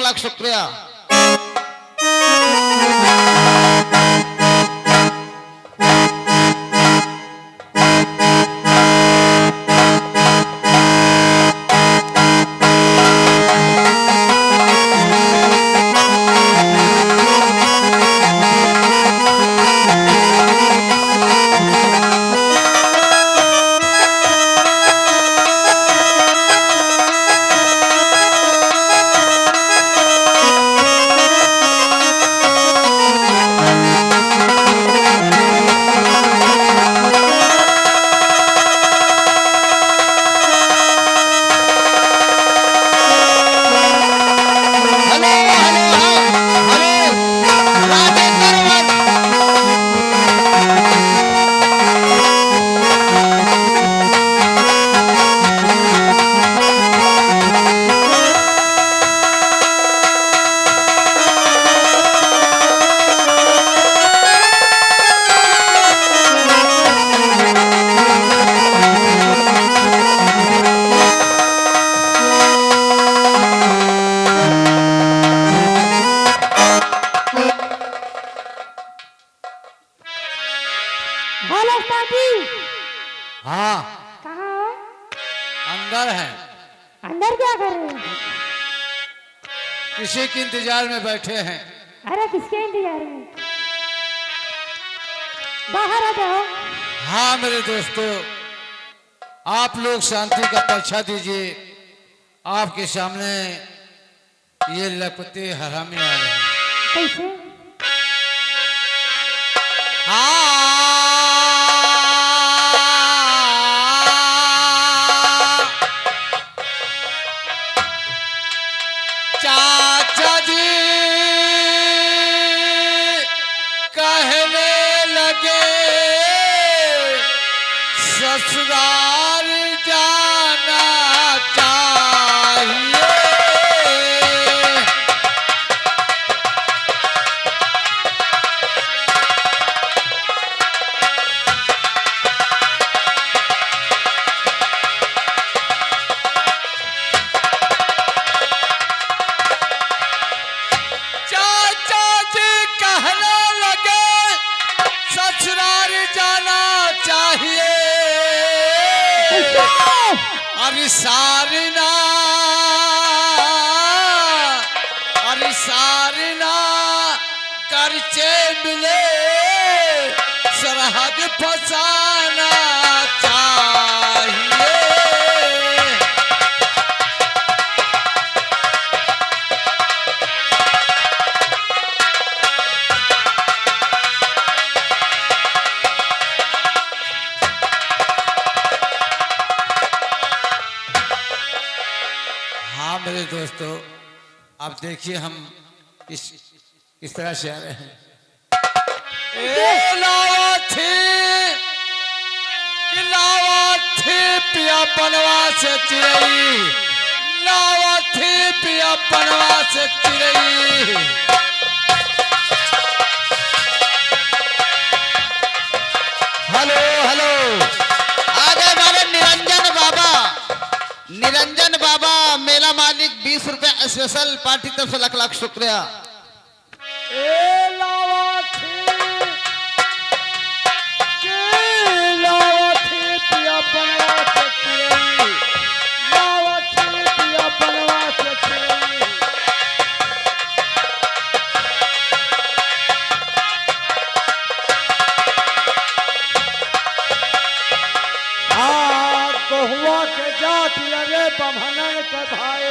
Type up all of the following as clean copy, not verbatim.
लाख शुक्रिया। हाँ, कहाँ हो? अंदर है। अंदर क्या कर रहे हो? किसी के इंतजार में बैठे हैं। अरे किसके इंतजार में? बाहर आ जाओ। हाँ मेरे दोस्तों, आप लोग शांति का परीक्षा दीजिए। आपके सामने ये लपटे हरामी आ रहे हैं। कैसे? चाचा जी कहने लगे ससुराल जाना चाहिए। अरे सारना करचे मिले सरहद फसाना चाहिए। हाँ मेरे दोस्तों, अब देखिए हम किस तरह से आ रहे हैं। लावाथी पिया बनवा से चिरई, लावाथी पिया बनवा से चिरई। हेलो हेलो, आगे वाले निरंजन बाबा, निरंजन बाबा मेला मालिक 20 रुपए स्पेशल पार्टी तरफ से लाख लाख शुक्रिया। गोहुआ के जाति अरे बमहनन के भाई,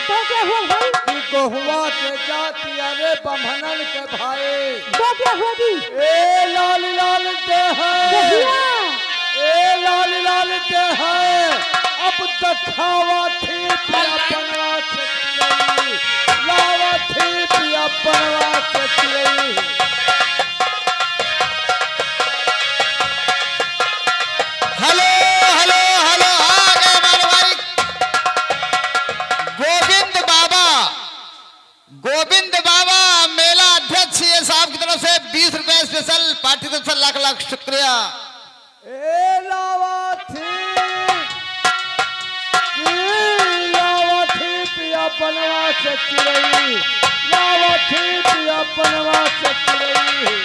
तो क्या हुआ भाई? गोहुआ के जाति अरे बमहनन के भाई। तो क्या हुआ जी? ए लाल लाल दे है, ए लाल लाल दे है, अब दखावा थी पिया बनवा से चिरई, लावा थी पिया बनवा से चिरई। हेलो हेलो हेलो, आगे वाले भाई गोविंद बाबा मेला अध्यक्ष ये साहब की तरफ से 20 रुपए स्पेशल पार्टी तरफ से लाख लाख शुक्रिया। ए लावा थी से चिड़ई लावथी पिया बनवा से चिड़ई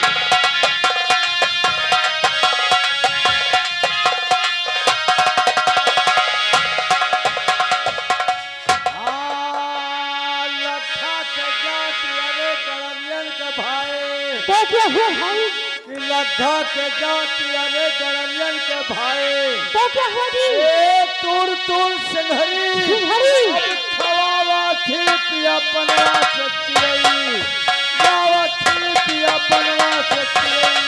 लद्दा के जाति अरे गड़रियन के भाई तो क्या हुआ भाई? कि लद्दा के जाति अरे गड़रियन के भाई तो क्या हुआ जी? ए तूर तूर सिंघरी सिंघरी। खवावा थी पिया बनवा से चिड़ई लावा थी पिया बनवा से चिड़ई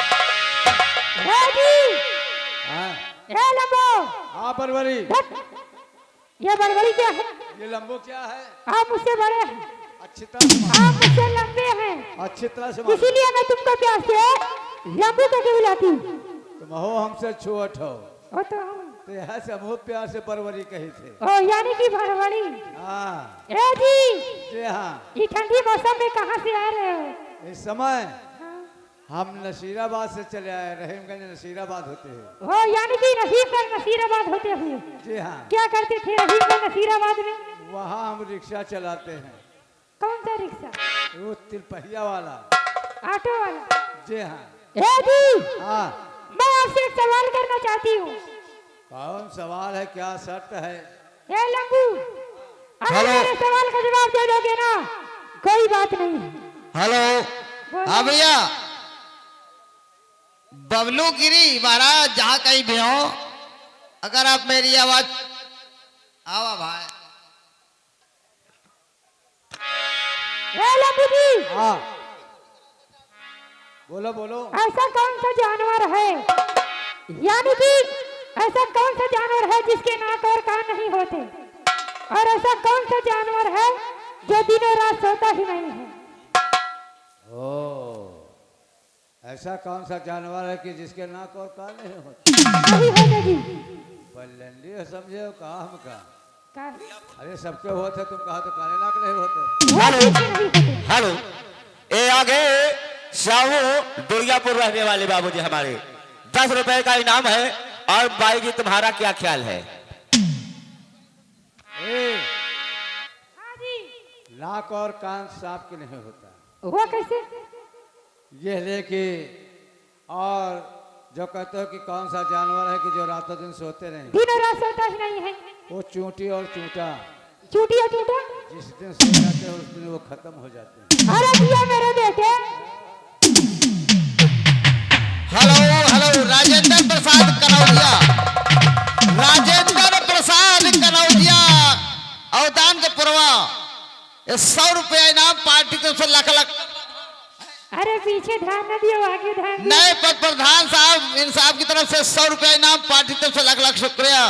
ए जी, ए लंबो, हाँ बरबरी धत। ये बड़बड़ी क्या है? ये लंबो क्या है आप मुझसे बड़े हैं, अच्छी तरह से आप मुझसे लंबे हैं, अच्छी तरह से मालूम। इसीलिए मैं तुमको प्यार से लंबू करके बुलाती हूँ। तुम हो हमसे छुअट हो वो तो हम। तो यहाँ से हम प्यार से बरबरी कही थे ओ यानी कि बड़बड़ी। हाँ ए जी, जी हाँ ये ठंडी मौसम में कहाँ से आ रहे हो? इस समय हाँ। हम नसीराबाद से चले आए रहीमगंज नसीराबाद होते हैं ओ यानी कि नसीबगंज नसीराबाद होते हुए जी हाँ क्या करते थे नसीबगंज नसीराबाद में? वहाँ हम रिक्शा चलाते हैं कौन सा रिक्शा? वो तिलपहिया वाला ऑटो वाला? जी हाँ ए जी, हाँ मैं आपसे एक सवाल करना चाहती हूँ। कौन सवाल है क्या शर्त है ए लंबू, अगर हेलो। मेरे सवाल का जवाब दे दोगे ना, कोई बात नहीं है। हेलो। बोलो। हाँ भैया, बबलू गिरी महाराज जहाँ कहीं भी हो, अगर आप मेरी आवाज आवा भाई। ए लंबू जी, हाँ बोलो बोलो ऐसा कौन सा जानवर है, यानी कि ऐसा कौन सा जानवर है जिसके नाक और कान नहीं होते, और ऐसा कौन सा जानवर है जो दिनों रात सोता ही नहीं है? ओ ऐसा कौन सा जानवर है कि जिसके नाक और कान नहीं होते नहीं होते जी। बल्लंडी हो समझे हो कहा हम का का- अरे सबके होते तुम कहा तो काले नाक नहीं होते वो ठीक से नहीं होते। हेलो, ये आगे शाहू दुर्गापुर रहने वाले बाबूजी हमारे 10 रुपए का इनाम है। और भाई जी तुम्हारा क्या ख्याल है? ए, हाँ जी, नाक और कान सांप के नहीं होता वो कैसे? ये लेके और जो कहते हो कि कौन सा जानवर है कि जो रातों दिन सोते नहीं दिनों रात सोता ही नहीं है। वो चूंटी और चूंटा चूटिया चूटा। जिस दिन सो जाते हैं उस दिन वो खत्म हो जाते हैं अरे दिया मेरे बेटे, हेलो हेलो, राजेंद्र प्रसाद कनौजिया, राजेंद्र प्रसाद कनौजिया अवदान के पुरवा, 100 रुपया इनाम पार्टी तरफ से लाख लाख। अरे पीछे ध्यान न दियो, आगे ध्यान दियो। नए पद प्रधान साहब इन साहब की तरफ से 100 रुपया इनाम पार्टी तरफ से लाख लाख शुक्रिया।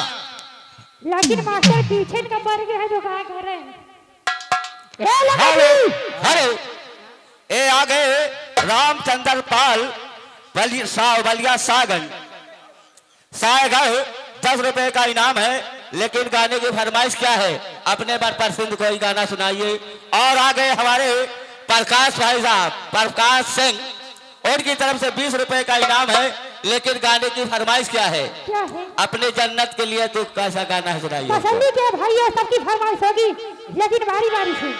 लेकिन मास्टर पीछे का मर गए हैं जो कहा कर रहे हैं। ए लगा हेलो जी, हेलो, ये आगे रामचंद्र पाल बलिया सागन सागर 10 रुपए का इनाम है। लेकिन गाने की फरमाइश क्या है? अपने बार पसंद कोई गाना सुनाइए। और आगे हमारे प्रकाश भाई साहब प्रकाश सिंह, उनकी तरफ से 20 रुपए का इनाम है। लेकिन गाने की फरमाइश क्या है? क्या है? अपने जन्नत के लिए तो कैसा गाना है सुनाइए। तसल्ली के भाई और सबकी फरमाइश होगी, लेकिन बारी बारी से।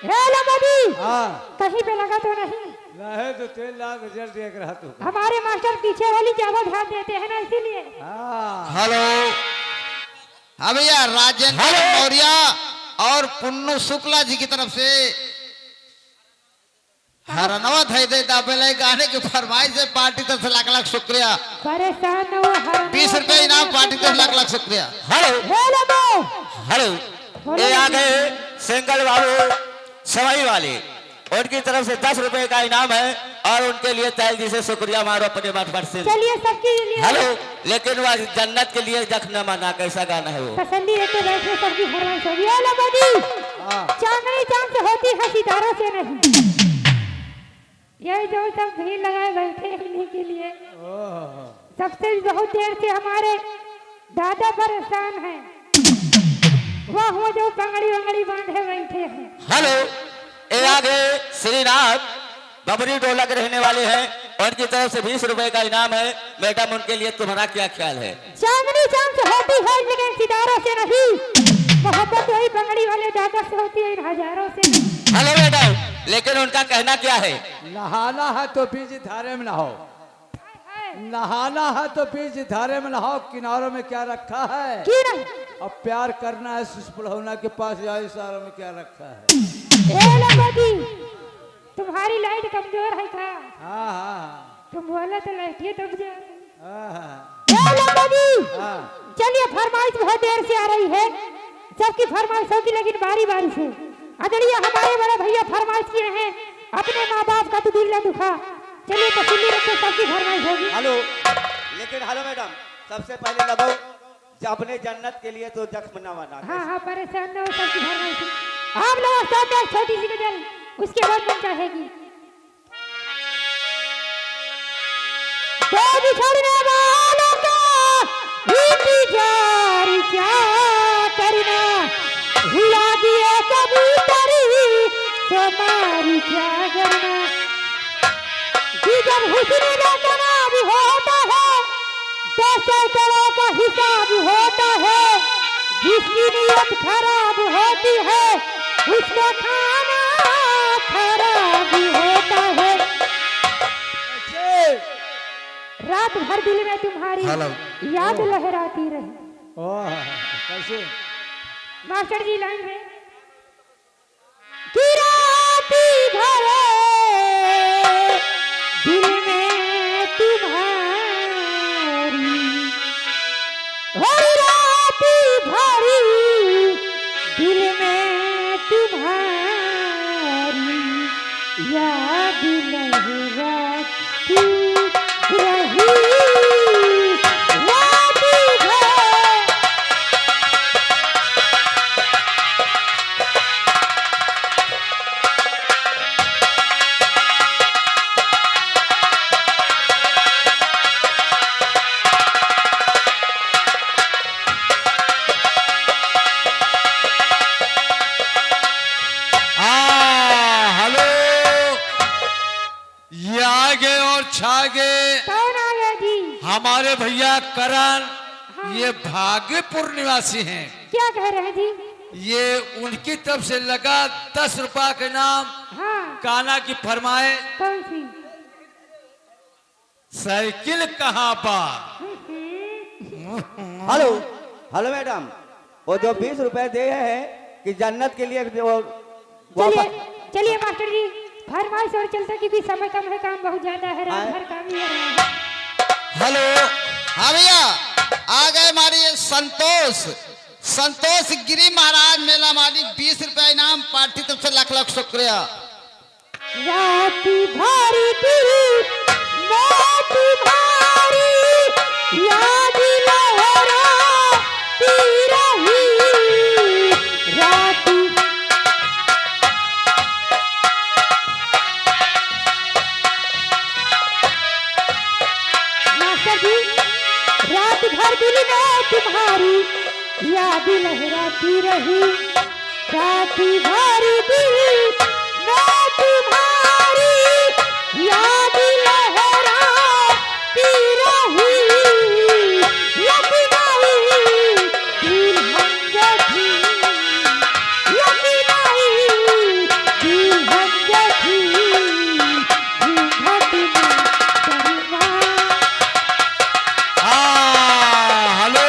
ए लगा जी, हाँ कहीं पे लगा तो नहीं? लहे तो 3 लाख रिजल्ट देख रहा तू हमारे मास्टर पीछे वाली ज्यादा ध्यान देते हैं ना, इसीलिए। हाँ हेलो, हाँ भैया, राजेंद्र हेलो। मौर्य और पुन्नू शुक्ला जी की तरफ से हरनवा थे दे दाबेले गाने की फरमाइश से पार्टी तरफ से लाख लाख शुक्रिया। परेशान न हो, हर 20 रुपए इनाम पार्टी तरफ लाख लाख शुक्रिया। हेलो ए लगा, हेलो, ये आगे सिंगल बाबू सवाई वाले, उनकी तरफ से 10 रुपए का इनाम है। और उनके लिए तहे दिल से शुक्रिया मारो अपने मत पर से। चलिए सबके लिए हेलो, लेकिन वह जन्नत के लिए जख न माना, कैसा गाना है वो? तसल्ली लेके बैठे, सबकी फरमाइश होगी। ए लबदी, चांदनी चांद से होती है, सितारों से नहीं। यही जो सब भीड़ लगाए बैठे इन्हीं के लिए। सबसे बहुत देर से हमारे दादा परेशान हैं, वह वो जो पगड़ी वंगड़ी बांधे बैठे हैं। हेलो, ये आगे श्रीनाथ बबरी ढोलक रहने वाले हैं, उनकी तरफ से 20 रुपए का इनाम है। मैडम, उनके लिए तुम्हारा क्या ख्याल है? चांदनी चांद से होती है, लेकिन सितारों से नहीं। मोहब्बत वही पगड़ी वाले दादा से होती है, इन हजारों से नहीं। हेलो मैडम, लेकिन उनका कहना क्या है? नहाना है तो बीच धारे में नहाओ, नहाना है तो बीच धारे में नहाओ। किनारों में क्या रखा है? क्यों नहीं? अब प्यार करना है सुसपढ़ौना के पास जाए, इशारों में क्या रखा है? ए लबदी, तुम्हारी लाइट कमजोर है क्या? हाँ हाँ तुम बोला तो लाइट ये दब जाए। हाँ ए लबदी, हाँ। चलिए फरमाइश बहुत देर से आ रही है, सबकी फरमाइश होगी, लेकिन बारी बारी से। अदड़िया हमारे बड़े भैया फरमाइश किए हैं, अपने माँ बाप का तो दिल न दुखा। चलिए तसल्ली रखो, सबकी फरमाइश होगी। हेलो, लेकिन हेलो मैडम, सबसे पहले लगो अपने जन्नत के लिए तो जख्म न माना। हाँ हाँ, परेशान न हो, सबकी फरमाइश है। आप लोग साथ में छोटी सी गजल, उसके बाद मन चाहेगी। दो बिछड़ने वालों का इंतजार क्या करना, हुआ दिए कबूतरी तुम्हारी क्या करना। कि जब हुस्न का तनाव होता है, 200 करोड़ का हिसाब होता है। जिसकी नीयत खराब होती है, उसका खाना खराब होता है। रात भर दिल में तुम्हारी याद लहराती रही। कैसे? मास्टर जी लाइन में कि रात भर दिल में तुम्हारी, हर रात भरी दिल में तुम्हारी याद लहराती रही। रात भर छागे कौन आ गया जी? हमारे भैया करण, ये भाग्यपुर निवासी हैं। क्या कह रहे हैं जी? ये उनकी तरफ से लगा 10 रुपए के नाम। हाँ, काना की फरमाए, कौन सी? साइकिल कहाँ पर? हेलो, हेलो मैडम, वो जो 20 रुपए दे हैं कि जन्नत के लिए वो चलिए चलिए मास्टर जी, फरमाइश और चलता, क्योंकि समय कम है, काम बहुत ज्यादा है, रात भर काम ही है। हेलो, हाँ भैया, आ गए हमारे संतोष गिरी महाराज मेला मालिक, 20 रुपए इनाम, पार्टी तरफ से लाख लाख शुक्रिया। रात भारी दिल रात भारी याद लहराती रही। रात मास्टर जी, रात भर दिल में तुम्हारी याद लहराती रही। रात भारी दिल में तुम्हारी याद लहराती रही। यकीनाई दिल हमजा थी, यकीनाई दिल हमजा थी, घूंघट में शर्मा। हेलो,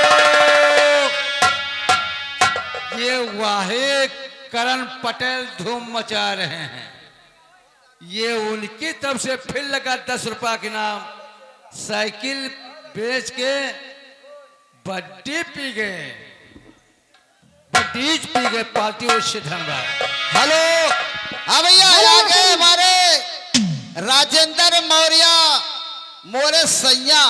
ये वाहे करण पटेल धूम मचा रहे हैं। ये उनकी तरफ से फिर लगा 10 रुपए के नाम। साइकिल बेच के बड्डी पी गए, बड्डीज पी गए पार्टी और धनबाद। हेलो, हाँ भैया, आ गए हमारे राजेंद्र मौर्य मोरे सैया